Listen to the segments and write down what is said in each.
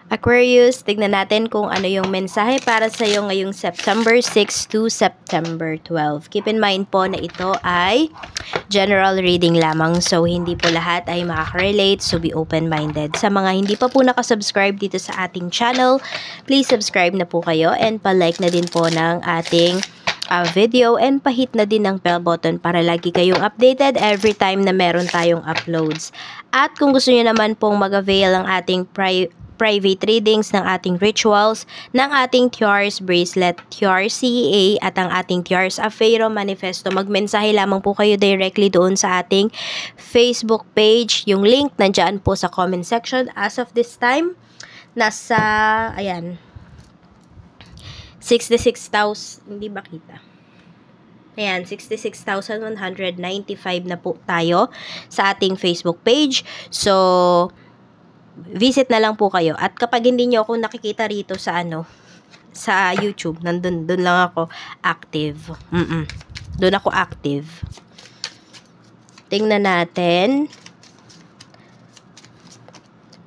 Aquarius, tignan natin kung ano yung mensahe para sa iyo ngayong September 6 to September 12. Keep in mind po na ito ay general reading lamang. So, hindi po lahat ay makaka-relate. So, be open-minded. Sa mga hindi pa po nakasubscribe dito sa ating channel, please subscribe na po kayo and pa-like na din po ng ating video and pahit na din ng bell button para lagi kayong updated every time na meron tayong uploads. At kung gusto niyo naman pong mag-avail ang ating private readings ng ating rituals, ng ating Tiaras Bracelet, Tiaras CEA, at ang ating Tiaras Afero Manifesto, magmensahe lamang po kayo directly doon sa ating Facebook page. Yung link nandyan po sa comment section. As of this time, nasa, ayan, 66,000, hindi ba kita? Ayan, 66,195 na po tayo sa ating Facebook page. So, visit na lang po kayo. At kapag hindi nyo ako nakikita rito sa sa YouTube, doon lang ako active. Doon ako active. Tingnan natin.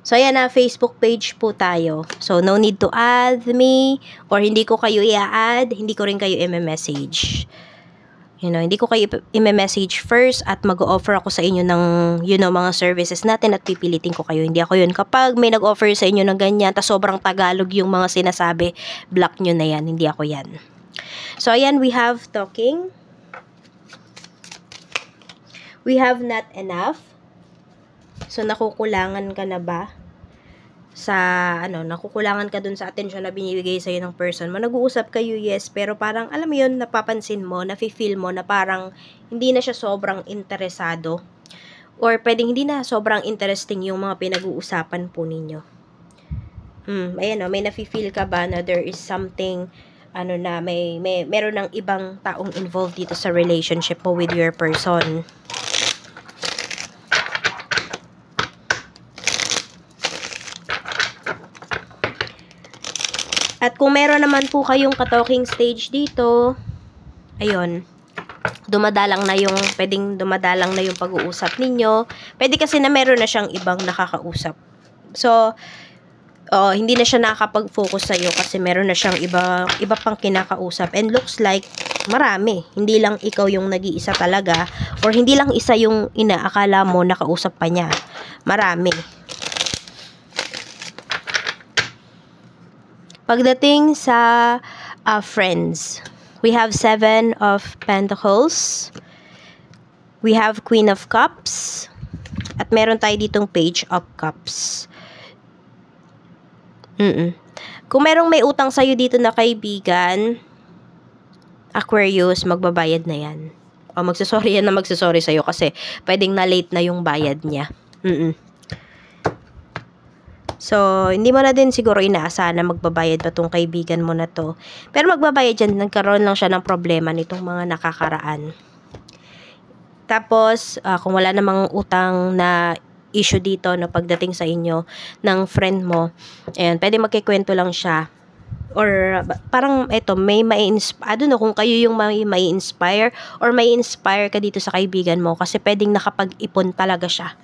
So, ayan na, Facebook page po tayo. So, no need to add me, or hindi ko kayo i-add, hindi ko rin kayo i-message. Hindi ko kayo i-message first at mag-offer ako sa inyo ng, mga services natin at pipilitin ko kayo. Hindi ako yun. Kapag may nag-offer sa inyo ng ganyan, tas sobrang Tagalog yung mga sinasabi, block nyo na yan. Hindi ako yan. So, ayan, we have talking. We have not enough. So, nakukulangan ka na ba? Nakukulangan ka dun sa atensyon na binibigay sa'yo ng person mo. Nag-uusap kayo, yes, pero parang, alam mo yun, napapansin mo, nafe-feel mo na parang hindi na siya sobrang interesado. Or pwedeng hindi na sobrang interesting yung mga pinag-uusapan po ninyo. Ayan o, may nafe-feel ka ba na there is something, meron ng ibang taong involved dito sa relationship mo with your person. At kung meron naman po kayong ka-talking stage dito, ayun, pwedeng dumadalang na yung pag-uusap ninyo. Pwede kasi na meron na siyang ibang nakakausap. So, hindi na siya nakakapag-focus sa'yo kasi meron na siyang iba pang kinakausap. And looks like, marami. Hindi lang ikaw yung nag-iisa talaga, or hindi lang isa yung inaakala mo nakausap pa niya. Marami. Pagdating sa friends, we have 7 of Pentacles, we have Queen of Cups, at meron tayo ditong Page of Cups. Kung merong may utang sa'yo dito na kaibigan, Aquarius, magbabayad na yan. O magsasorry yan na magsasorry sa'yo kasi pwedeng na late na yung bayad niya. So, hindi mo na din siguro inaasahan na magbabayad pa tong kaibigan mo na to. Pero magbabayad yan, nagkaroon lang siya ng problema nitong mga nakakaraan. Tapos, kung wala namang utang na issue dito na pagdating sa inyo ng friend mo, ayan, pwede magkikwento lang siya. Or parang ito, may mai-inspire, I don't know kung kayo yung mai-inspire or mai-inspire ka dito sa kaibigan mo kasi pwedeng nakapag-ipon talaga siya.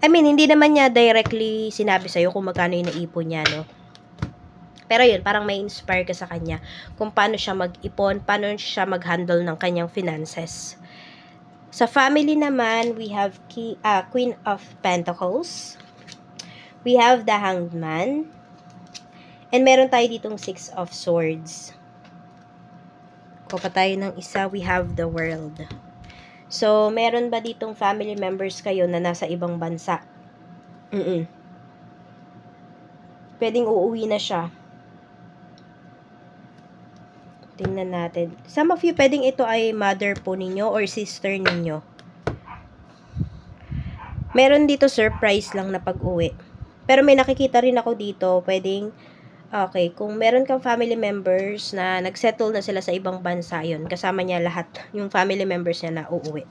I mean, hindi naman niya directly sinabi sa'yo kung magkano yung naipon niya, no? Pero yun, parang may inspire ka sa kanya kung paano siya mag-ipon, paano siya mag-handle ng kanyang finances. Sa family naman, we have Queen of Pentacles. We have the Hanged Man. And meron tayo ditong 6 of Swords. Kuha tayo ng isa, we have the World. So, meron ba ditong family members kayo na nasa ibang bansa? Pwedeng uuwi na siya. Tingnan natin. Some of you, pwedeng ito ay mother po ninyo or sister ninyo. Meron dito surprise lang na pag-uwi. Pero may nakikita rin ako dito, pwedeng, kung meron kang family members na nagsettle na sila sa ibang bansa, yun, kasama niya lahat, yung family members niya na uuwi.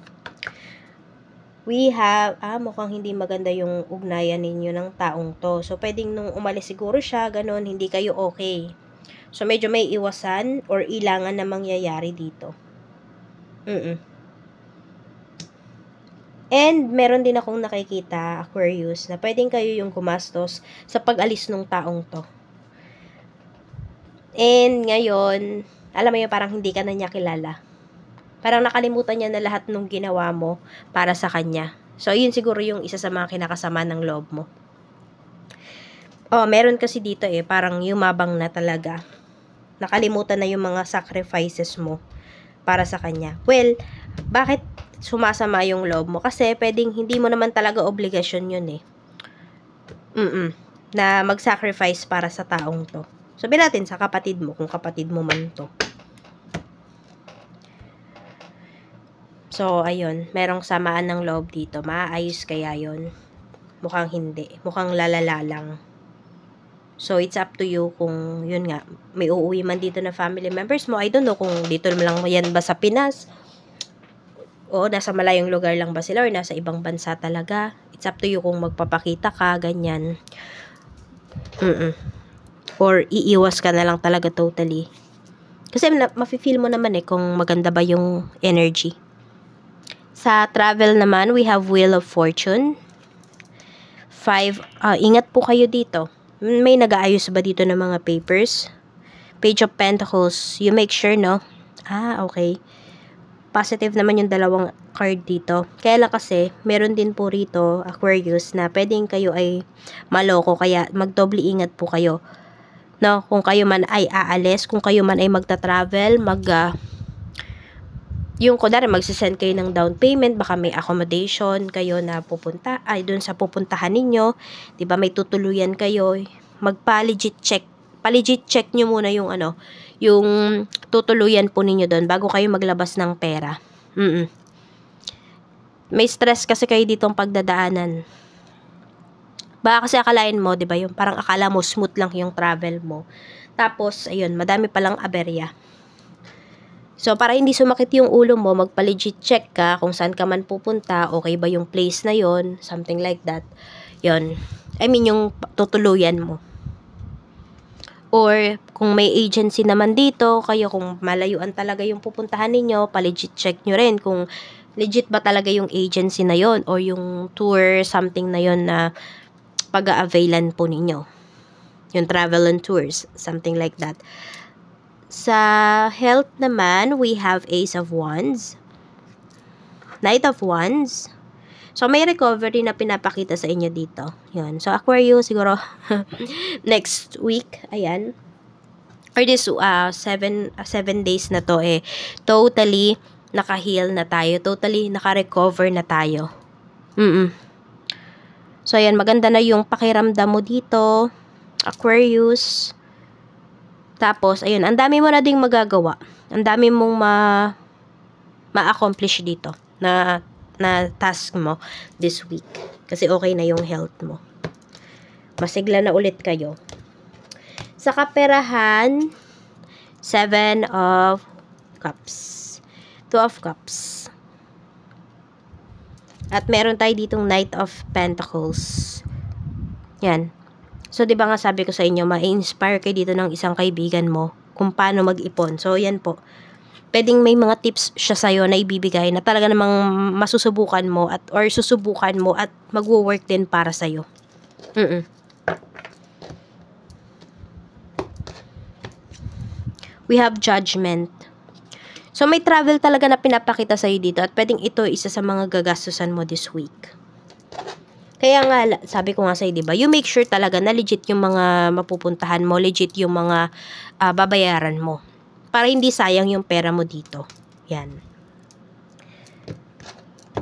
We have, mukhang hindi maganda yung ugnayan ninyo ng taong to. So, pwedeng nung umalis siguro siya, ganun, hindi kayo okay. So, medyo may iwasan or ilangan na mangyayari dito. And meron din akong nakikita, Aquarius, na pwedeng kayo yung gumastos sa pag-alis ng taong to. And ngayon, alam mo yun, parang hindi ka na niya kilala. Parang nakalimutan niya na lahat ng ginawa mo para sa kanya. So, yun siguro yung isa sa mga kinakasama ng loob mo. Oh, meron kasi dito parang yumabang na talaga. Nakalimutan na yung mga sacrifices mo para sa kanya. Well, bakit sumasama yung loob mo? Kasi pwedeng hindi mo naman talaga obligasyon yun na mag-sacrifice para sa taong to. Sabihin natin sa kapatid mo, kung kapatid mo man to. So, ayun, merong samaan ng loob dito. Maayos kaya yun? Mukhang hindi. Mukhang lalala lang. So, it's up to you kung, yun nga, may uuwi man dito na family members mo. I don't know kung dito lang yan ba sa Pinas. O nasa malayong lugar lang ba sila or nasa ibang bansa talaga. It's up to you kung magpapakita ka, ganyan. Or iiwas ka na lang talaga totally. Kasi mafe-feel mo naman kung maganda ba yung energy. Sa travel naman, we have Wheel of Fortune. 5, ingat po kayo dito. May nag-aayos ba dito ng mga papers? Page of Pentacles, you make sure, no? Okay. Positive naman yung dalawang card dito. Kaya lang kasi, meron din po rito, Aquarius, na pwedeng kayo ay maloko. Kaya magdoble ingat po kayo. No? Kung kayo man ay aalis, kung kayo man ay magta-travel, yung kunwari magsisend kayo ng down payment, baka may accommodation kayo na pupunta, dun sa pupuntahan ninyo, 'di ba may tutuluyan kayo, magpa-legit check. Pa-legit check nyo muna yung yung tutuluyan po ninyo doon bago kayo maglabas ng pera. May stress kasi kayo ditong pagdadaanan. Baka kasi akalain mo, 'di ba, yung parang akala mo smooth lang yung travel mo. Tapos ayun, madami palang aberya. So, para hindi sumakit yung ulo mo, magpa-legit check ka kung saan ka man pupunta, okay ba yung place na yon, something like that. Yon. I mean, yung tutuluyan mo. Or, kung may agency naman dito, kayo kung malayuan talaga yung pupuntahan ninyo, pa-legit check nyo rin kung legit ba talaga yung agency na yon or yung tour, something na yon na pag-a-availan po ninyo. Yung travel and tours, something like that. Sa health naman, we have Ace of Wands, Knight of Wands. So, may recovery na pinapakita sa inyo dito. Yun. So, Aquarius, siguro, next week, ayan. Or this 7 days na to totally naka-heal na tayo. Totally naka-recover na tayo. So, ayan, maganda na yung pakiramdam mo dito, Aquarius. Tapos, ayun, ang dami mo na ding magagawa. Ang dami mong ma-accomplish dito na task mo this week. Kasi okay na yung health mo. Masigla na ulit kayo. Sa kaperahan, 7 of Cups. 2 of Cups. At meron tayo ditong Knight of Pentacles. Yan. So, di ba nga sabi ko sa inyo, ma-inspire kayo dito ng isang kaibigan mo kung paano mag-ipon. So, yan po. Pwedeng may mga tips siya sa'yo na ibibigay na talaga namang masusubukan mo or susubukan mo at magwo-work din para sa'yo. We have Judgment. So, may travel talaga na pinapakita sa'yo dito at pwedeng ito isa sa mga gagastusan mo this week. Kaya nga, sabi ko nga sa'yo, diba, you make sure talaga na legit yung mga mapupuntahan mo, legit yung mga babayaran mo. Para hindi sayang yung pera mo dito. Yan.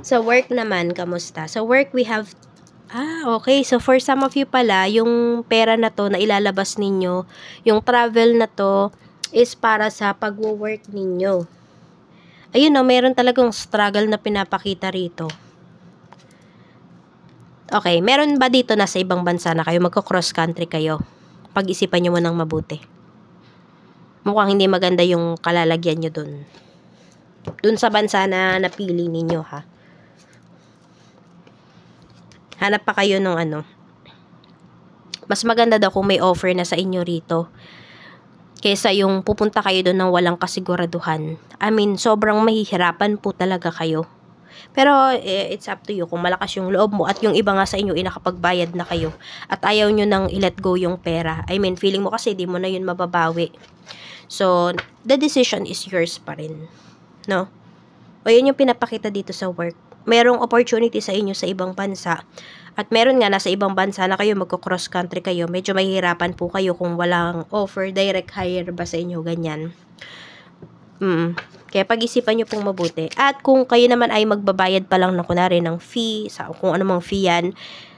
Sa work naman, kamusta? Sa work, we have, okay. So, for some of you pala, yung pera na to na ilalabas ninyo, yung travel na to, is para sa pag-work ninyo. Ayun meron talagang struggle na pinapakita rito. Okay, meron ba dito na sa ibang bansa na kayo, magko-cross country kayo? Pag-isipan nyo mo ng mabuti. Mukhang hindi maganda yung kalalagyan nyo dun. Dun sa bansa na napili ninyo, ha? Hanap pa kayo ng mas maganda daw kung may offer na sa inyo rito. Kesa yung pupunta kayo dun ng walang kasiguraduhan. I mean, sobrang mahihirapan po talaga kayo. Pero it's up to you kung malakas yung loob mo at yung iba nga sa inyo nakapagbayad na kayo at ayaw nyo nang i-let go yung pera. I mean, feeling mo kasi di mo na yun mababawi. So, the decision is yours pa rin. No? O yun yung pinapakita dito sa work. Merong opportunity sa inyo sa ibang bansa. At meron nga nasa ibang bansa na kayo magko-cross country kayo. Medyo mahihirapan po kayo kung walang offer, direct hire ba sa inyo, ganyan. Kaya pag-isipan nyo pong mabuti. At kung kayo naman ay magbabayad pa lang na kunwari ng fee, sa kung ano mang fee yan,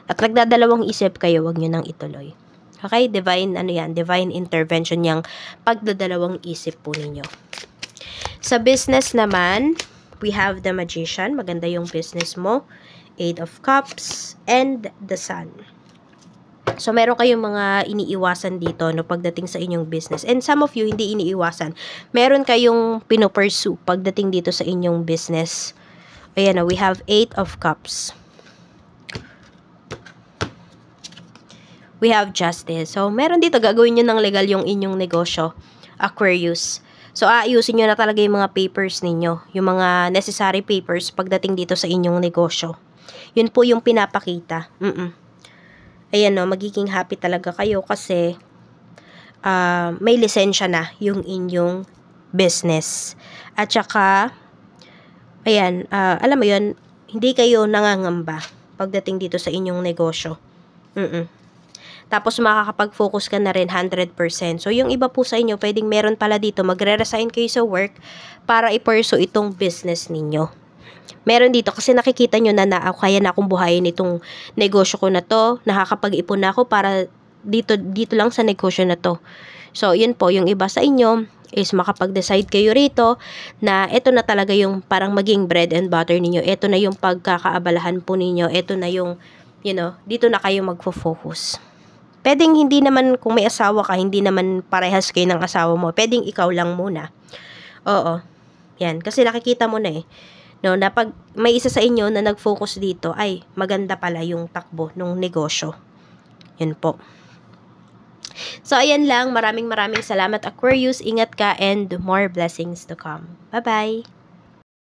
at nagdadalawang isip kayo, wag nyo nang ituloy. Okay? Divine, divine intervention yung pagdadalawang isip po ninyo. Sa business naman, we have the Magician. Maganda yung business mo. 8 of Cups and the Sun. So, meron kayong mga iniiwasan dito no, pagdating sa inyong business. And some of you, hindi iniiwasan. Meron kayong pinopursue pagdating dito sa inyong business. Ayan, we have 8 of Cups. We have Justice. So, meron dito, gagawin nyo ng legal yung inyong negosyo. Aquarius. So, aayusin nyo na talaga yung mga papers ninyo. Yung mga necessary papers pagdating dito sa inyong negosyo. Yun po yung pinapakita. Ayan no, magiging happy talaga kayo kasi may lisensya na yung inyong business. At saka, ayan, alam mo yun, hindi kayo nangangamba pagdating dito sa inyong negosyo. Tapos makakapag-focus ka na rin 100%. So, yung iba po sa inyo, pwedeng meron pala dito, magre-resign kayo sa work para i-pursue itong business ninyo. Meron dito kasi nakikita nyo na kaya na akong buhayin itong negosyo ko na to. Nakakapag-ipon na ako para dito lang sa negosyo na to. So, yun po, yung iba sa inyo is makapag-decide kayo rito na ito na talaga yung parang maging bread and butter ninyo. Ito na yung pagkakaabalahan po ninyo. Ito na yung, dito na kayo magfo-focus. Pwedeng hindi naman, kung may asawa ka, hindi naman parehas kayo ng asawa mo. Pwedeng ikaw lang muna. Oo. Yan. Kasi nakikita mo na no, na pag may isa sa inyo na nag-focus dito, ay maganda pala yung takbo ng negosyo. Yun po. So, ayan lang. Maraming salamat, Aquarius. Ingat ka and more blessings to come. Bye-bye!